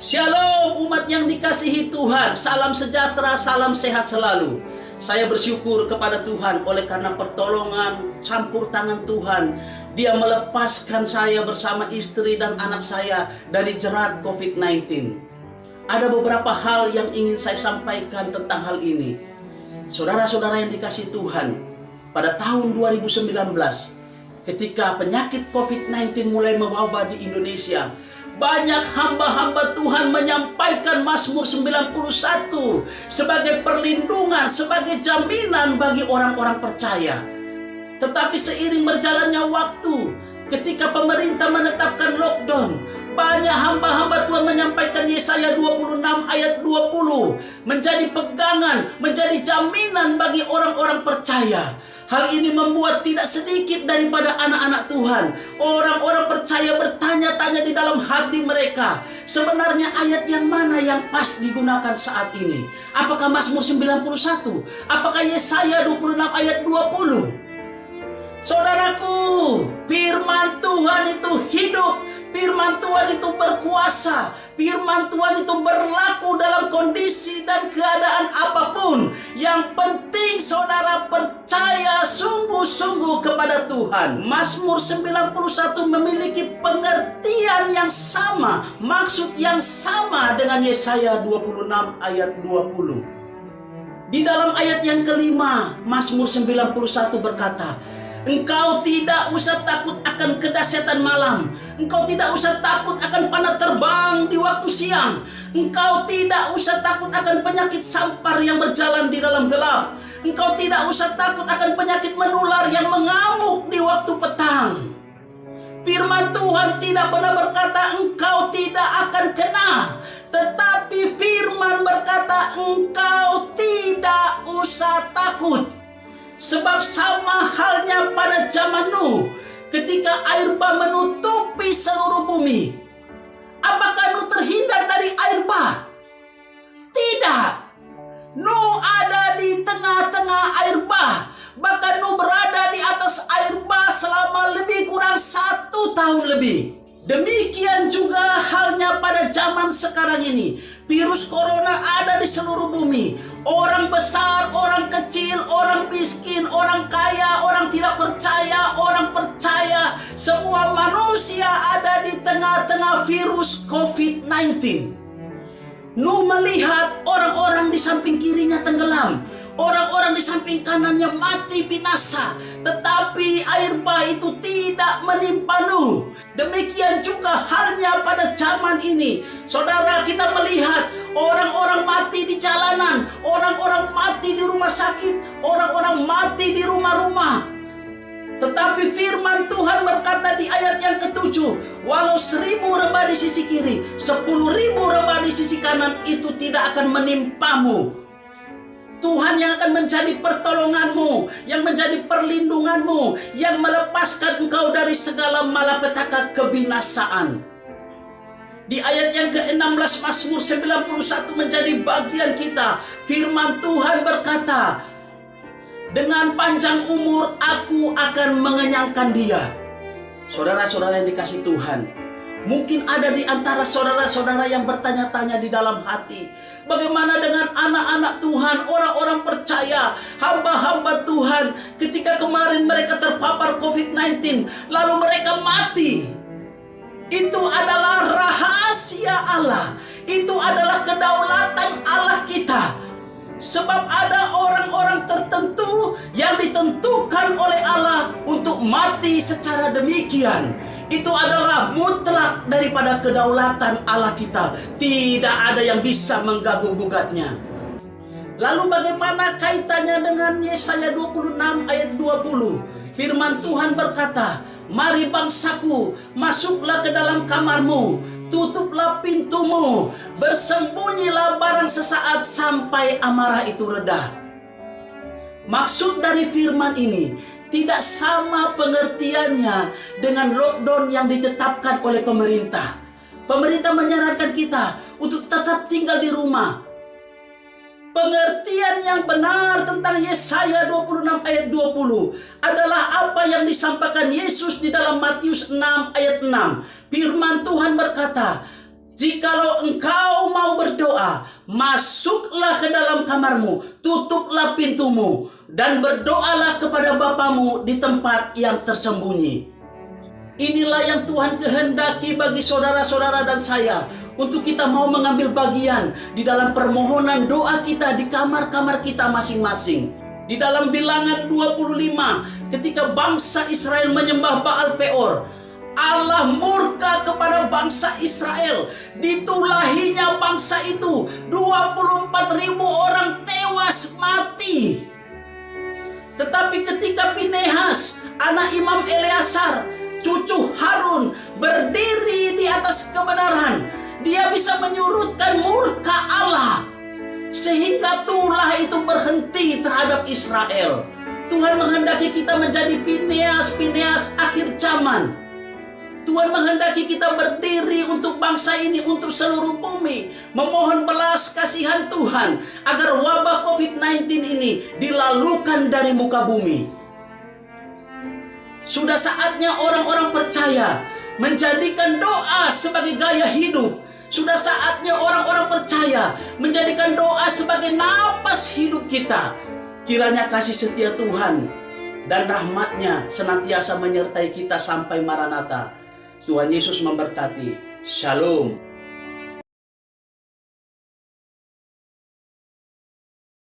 Shalom umat yang dikasihi Tuhan, salam sejahtera, salam sehat selalu. Saya bersyukur kepada Tuhan oleh karena pertolongan campur tangan Tuhan. Dia melepaskan saya bersama istri dan anak saya dari jerat COVID-19. Ada beberapa hal yang ingin saya sampaikan tentang hal ini. Saudara-saudara yang dikasihi Tuhan, pada tahun 2019 ketika penyakit COVID-19 mulai mewabah di Indonesia, banyak hamba-hamba Tuhan menyampaikan Mazmur 91 sebagai perlindungan, sebagai jaminan bagi orang-orang percaya. Tetapi seiring berjalannya waktu, ketika pemerintah menetapkan lockdown, banyak hamba-hamba Tuhan menyampaikan Yesaya 26 ayat 20 menjadi pegangan, menjadi jaminan bagi orang-orang percaya. Hal ini membuat tidak sedikit daripada anak-anak Tuhan, orang-orang percaya bertanya-tanya di dalam hati mereka, sebenarnya ayat yang mana yang pas digunakan saat ini? Apakah Mazmur 91? Apakah Yesaya 26 ayat 20? Saudaraku, firman Tuhan itu hidup, firman Tuhan itu berkuasa, firman Tuhan itu berlaku dalam kondisi dan keadaan apapun. Yang penting saudara percaya sungguh-sungguh kepada Tuhan. Mazmur 91 memiliki pengertian yang sama, maksud yang sama dengan Yesaya 26 ayat 20. Di dalam ayat yang kelima, Mazmur 91 berkata, engkau tidak usah takut akan kedahsyatan malam. Engkau tidak usah takut akan panah terbang di waktu siang. Engkau tidak usah takut akan penyakit sampar yang berjalan di dalam gelap. Engkau tidak usah takut akan penyakit menular yang mengamuk di waktu petang. Firman Tuhan tidak pernah berkata engkau tidak akan kena, tetapi firman berkata engkau tidak usah takut. Sebab sama halnya pada zaman Nuh, ketika air bah menutupi seluruh bumi. Apakah Nuh terhindar dari air bah? Tidak. Nuh ada di tengah-tengah air bah. Bahkan Nuh berada di atas air bah selama lebih kurang 1 tahun lebih. Demikian juga halnya pada zaman sekarang ini. Virus corona ada di seluruh bumi. Orang besar, orang kecil, orang miskin, orang kaya, orang tidak percaya, orang percaya, semua manusia ada di tengah-tengah virus COVID-19. Nuh melihat orang-orang di samping kirinya tenggelam, orang-orang di samping kanannya mati binasa, tetapi air bah itu tidak menimpa Nuh. Demikian juga halnya pada zaman ini. Saudara, kita melihat orang-orang mati di jalanan, orang-orang mati di rumah sakit, orang-orang mati di rumah-rumah. Tetapi firman Tuhan berkata di ayat yang ke-7, walau 1000 rebah di sisi kiri, 10.000 rebah di sisi kanan, itu tidak akan menimpamu. Tuhan yang akan menjadi pertolonganmu, yang menjadi perlindunganmu, yang melepaskan engkau dari segala malapetaka kebinasaan. Di ayat yang ke-16 Mazmur 91 menjadi bagian kita. Firman Tuhan berkata, dengan panjang umur aku akan mengenyangkan dia. Saudara-saudara yang dikasihi Tuhan, mungkin ada di antara saudara-saudara yang bertanya-tanya di dalam hati, bagaimana dengan anak-anak Tuhan, orang-orang percaya, hamba-hamba Tuhan, ketika kemarin mereka terpapar COVID-19, lalu mereka mati. Itu adalah rahasia Allah. Itu adalah kedaulatan Allah kita. Sebab ada orang-orang tertentu yang ditentukan oleh Allah untuk mati secara demikian. Itu adalah mutlak daripada kedaulatan Allah kita. Tidak ada yang bisa mengganggu-gugatnya. Lalu bagaimana kaitannya dengan Yesaya 26 ayat 20? Firman Tuhan berkata, mari bangsaku, masuklah ke dalam kamarmu, tutuplah pintumu, bersembunyilah barang sesaat sampai amarah itu reda. Maksud dari firman ini tidak sama pengertiannya dengan lockdown yang ditetapkan oleh pemerintah. Pemerintah menyarankan kita untuk tetap tinggal di rumah. Pengertian yang benar tentang Yesaya 26 ayat 20 adalah apa yang disampaikan Yesus di dalam Matius 6 ayat 6. Firman Tuhan berkata, Jikalau engkau mau berdoa, masuklah ke dalam kamarmu, tutuplah pintumu, dan berdoalah kepada Bapamu di tempat yang tersembunyi. Inilah yang Tuhan kehendaki bagi saudara-saudara dan saya, untuk kita mau mengambil bagian di dalam permohonan doa kita di kamar-kamar kita masing-masing. Di dalam Bilangan 25, ketika bangsa Israel menyembah Baal Peor, Allah murka kepada bangsa Israel. Ditulahinya bangsa itu, 24.000 orang tewas mati. Tetapi ketika Pinehas, anak Imam Eleazar, cucu Harun, berdiri di atas kebenaran, dia bisa menyurutkan murka Allah, sehingga tulah itu berhenti terhadap Israel. Tuhan menghendaki kita menjadi Pineas akhir zaman. Tuhan menghendaki kita berdiri untuk bangsa ini, untuk seluruh bumi, memohon belas kasihan Tuhan agar wabah COVID-19 ini dilalukan dari muka bumi. Sudah saatnya orang-orang percaya menjadikan doa sebagai gaya hidup. Sudah saatnya orang-orang percaya menjadikan doa sebagai napas hidup kita. Kiranya kasih setia Tuhan dan rahmat-Nya senantiasa menyertai kita sampai Maranatha. Tuhan Yesus memberkati. Shalom.